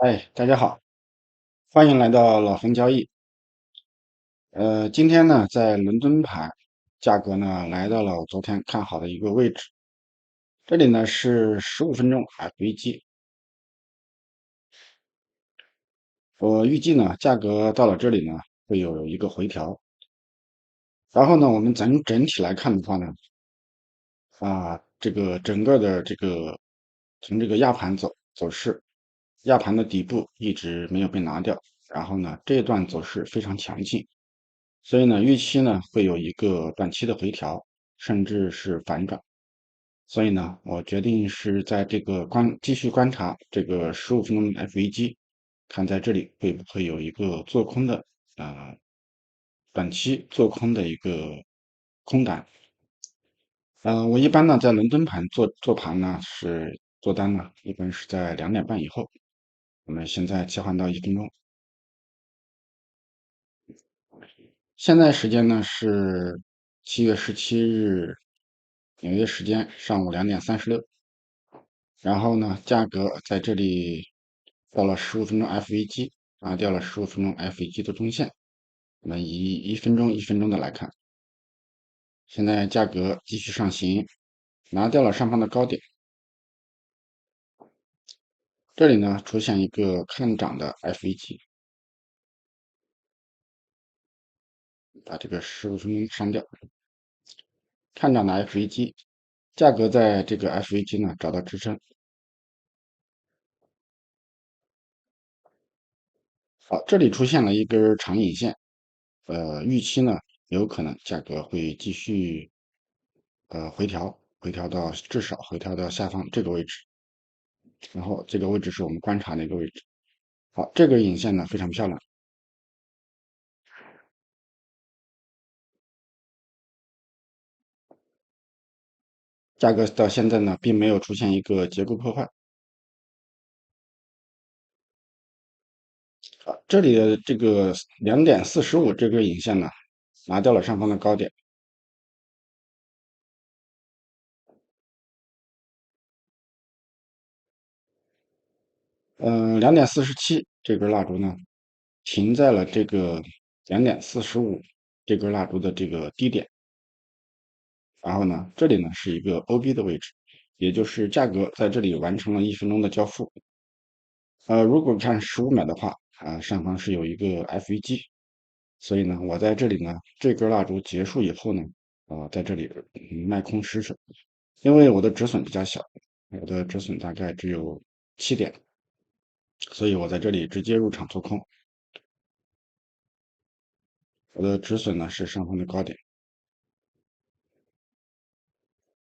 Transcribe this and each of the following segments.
哎，大家好，欢迎来到老冯交易。今天呢，在伦敦盘价格呢来到了我昨天看好的一个位置，这里呢是15分钟 FVG，我预计呢价格到了这里呢会有一个回调，然后呢我们整体来看的话呢，这个整个的从这个压盘走势，压盘的底部一直没有被拿掉，然后呢这一段走势非常强劲。所以呢，预期呢会有一个短期的回调，甚至是反转。所以呢，我决定是在这个继续观察这个15分钟的 FEG，看在这里会不会有一个做空的短期做空的一个空单。我一般呢在伦敦盘做盘呢是做单呢，一般是在2点半以后。我们现在切换到1分钟，现在时间呢是7月17日纽约时间上午2点36，然后呢，价格在这里到了十五分钟 FEG，拿掉了十五分钟 FEG 的中线。我们以1分钟1分钟的来看，现在价格继续上行，拿掉了上方的高点，这里呢出现一个看涨的 FEG，把这个十五分钟删掉，看涨的 FEG，价格在这个 FEG 呢找到支撑。好，这里出现了一根长影线，预期呢有可能价格会继续回调到至少回调到下方这个位置，然后这个位置是我们观察的一个位置。好，这个影线呢非常漂亮，价格到现在呢并没有出现一个结构破坏。好，这里的这个2点45这根影线呢拿掉了上方的高点，2.47这根蜡烛呢停在了这个2.45这根蜡烛的这个低点。然后呢，这里呢是一个 OB 的位置，也就是价格在这里完成了1分钟的交付。如果看15秒的话，上方是有一个 FEG，所以呢，我在这里呢，这根蜡烛结束以后呢，在这里卖空失手，因为我的止损比较小，我的止损大概只有7点，所以我在这里直接入场做空，我的止损呢是上方的高点，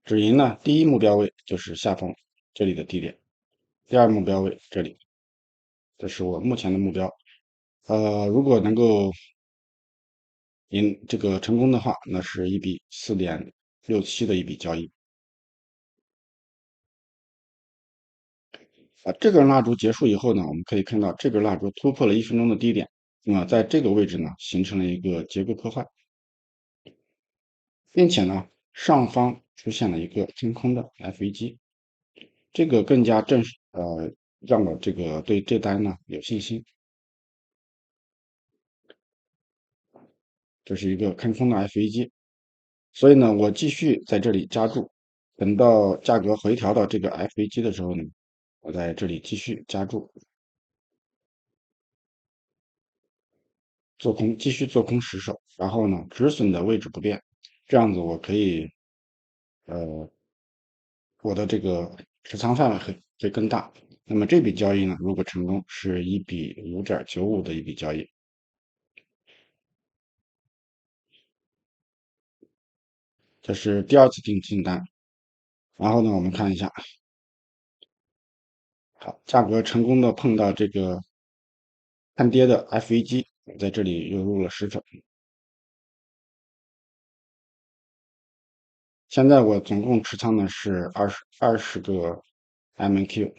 止盈呢第一目标位就是下方这里的低点，第二目标位这里。这是我目前的目标。如果能够这个成功的话，那是一笔4.67的一笔交易。这根蜡烛结束以后呢，我们可以看到这根蜡烛突破了1分钟的低点，那么在这个位置呢，形成了一个结构破坏，并且呢，上方出现了一个真空的 FEG，这个更加让我这个对这单呢有信心。这是一个看空的 FEG，所以呢，我继续在这里加注，等到价格回调到这个 FEG 的时候呢，我在这里继续加注做空，继续做空10手，然后呢，止损的位置不变，这样子我可以，呃，我的这个持仓范围会更大。那么这笔交易呢，如果成功，是一笔5.95的一笔交易，这是第二次进单。然后呢，我们看一下，好，价格成功的碰到这个看跌的 FEG，在这里又入了10手。现在我总共持仓的是二十个 MQ，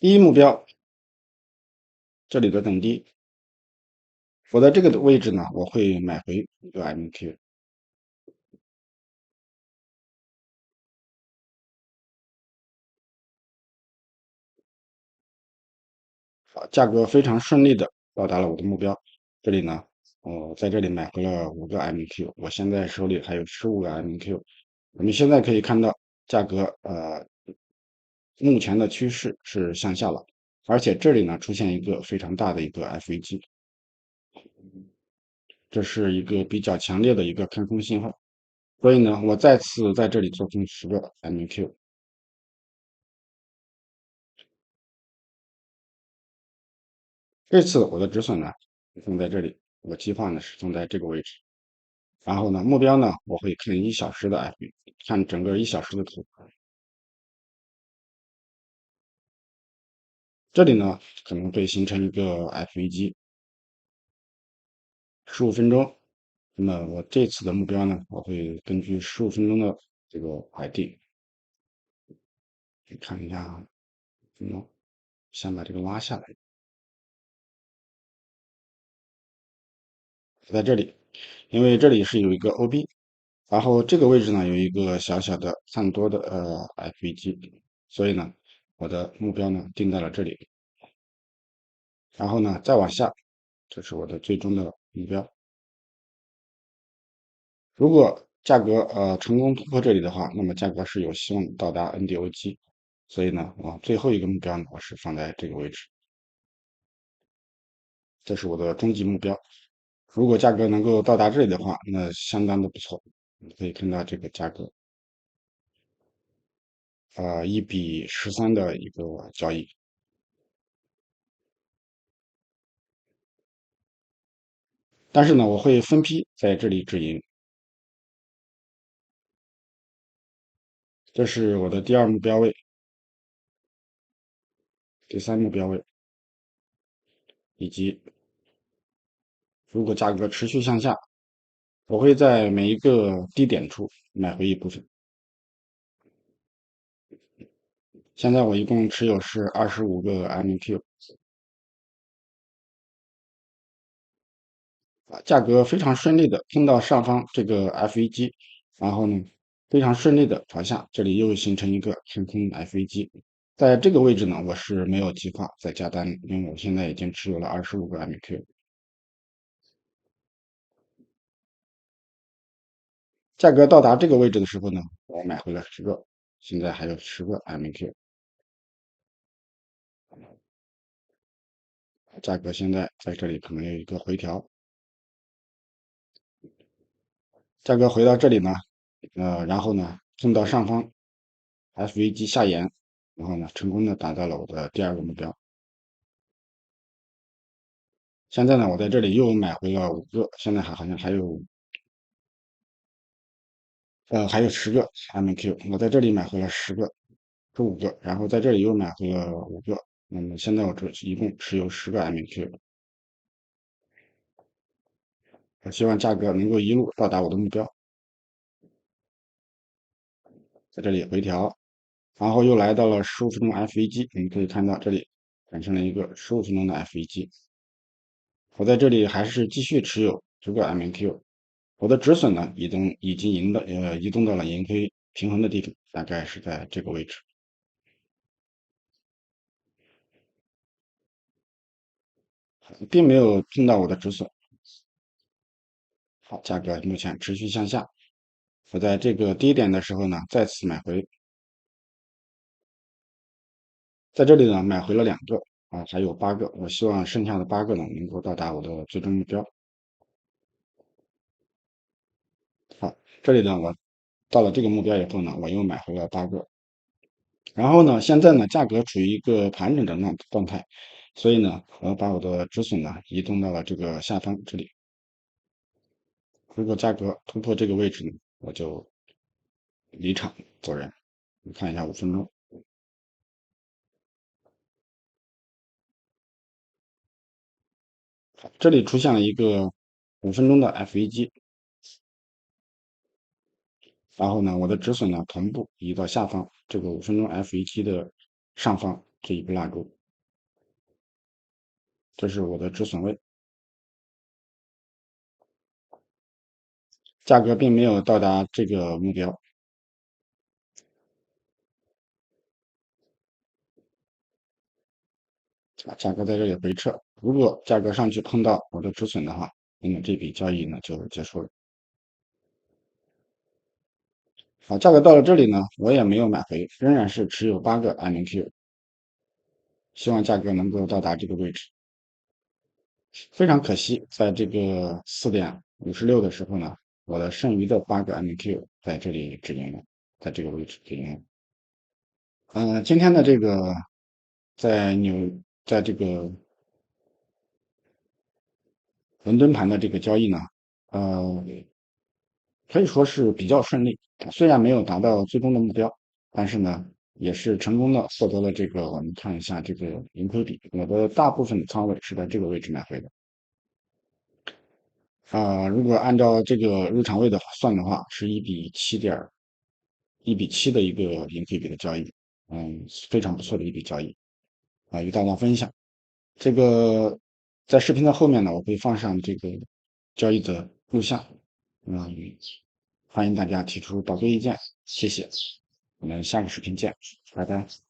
第一目标这里的等低，我在这个的位置呢，我会买回一个 MQ，价格非常顺利的到达了我的目标。这里呢，在这里买回了5个 MQ，我现在手里还有15个 MQ。我们现在可以看到，价格目前的趋势是向下了，而且这里呢出现一个非常大的一个 FEG，这是一个比较强烈的一个看空信号。所以呢，我再次在这里做空10个 MQ。这次我的止损呢放在这里，我计划呢是放在这个位置。然后呢，目标呢我会看1小时的 FE，看整个1小时的图。这里呢可能会形成一个 FEG 15分钟。那么我这次的目标呢，我会根据15分钟的这个来定。看一下，先把这个拉下来，在这里，因为这里是有一个 OB，然后这个位置呢有一个小小的看多的FEG，所以呢，我的目标呢定在了这里。然后呢再往下，这是我的最终的目标。如果价格成功突破这里的话，那么价格是有希望到达 NDOG，所以呢，最后一个目标呢，我是放在这个位置，这是我的终极目标。如果价格能够到达这里的话，那相当的不错。你可以看到这个价格，1比13的一个交易。但是呢，我会分批在这里止盈，这是我的第二目标位，第三目标位，以及如果价格持续向下，我会在每一个低点处买回一部分。现在我一共持有是25个 MQ，价格非常顺利的冲到上方这个 FEG，然后呢，非常顺利的朝下，这里又形成一个看空 FEG。在这个位置呢，我是没有计划再加单，因为我现在已经持有了25个 MQ。价格到达这个位置的时候呢，我买回了10个，现在还有10个 MQ。价格现在在这里可能有一个回调，价格回到这里呢，然后呢冲到上方 FEG 下沿，然后呢成功的达到了我的第二个目标。现在呢，我在这里又买回了5个，现在好像还有10个 MQ，我在这里买回了15个，然后在这里又买回了5个，那么现在我这一共持有10个 MQ，我希望价格能够一路到达我的目标，在这里回调，然后又来到了15分钟 FEG，你可以看到这里产生了一个15分钟的 FEG，我在这里还是继续持有10个 MQ，我的止损呢已经移动到了盈亏平衡的地方，大概是在这个位置，并没有碰到我的止损。好，价格目前持续向下，我在这个低点的时候呢，再次买回，在这里呢买回了2个还有8个，我希望剩下的8个呢能够到达我的最终目标。好，这里呢我到了这个目标以后呢，我又买回了8个，然后呢，现在呢价格处于一个盘整的状态，所以呢，我要把我的止损呢移动到了这个下方这里。如果价格突破这个位置呢，我就离场走人。你看一下5分钟，这里出现了一个5分钟的 FEG，然后呢，我的止损呢同步移到下方这个5分钟 FEG 的上方这一个蜡烛，这是我的止损位。价格并没有到达这个目标，价格在这里回撤，如果价格上去碰到我的止损的话，那么这笔交易呢就结束了。好，价格到了这里呢，我也没有买回，仍然是持有8个 MQ，希望价格能够到达这个位置。非常可惜，在这个4:56的时候呢，我的剩余的8个 MQ 在这里止盈了，在这个位置止盈了。今天的这个在纽，在这个伦敦盘的这个交易呢，呃，可以说是比较顺利。虽然没有达到最终的目标，但是呢，也是成功的获得了这个。我们看一下这个盈亏比，我的大部分的仓位是在这个位置买回的。如果按照这个入场位的算的话，是1:7的一个盈亏比的交易，非常不错的一笔交易与大家分享。这个在视频的后面呢，我会放上这个交易的录像，嗯，欢迎大家提出宝贵意见，谢谢，我们下个视频见，拜拜。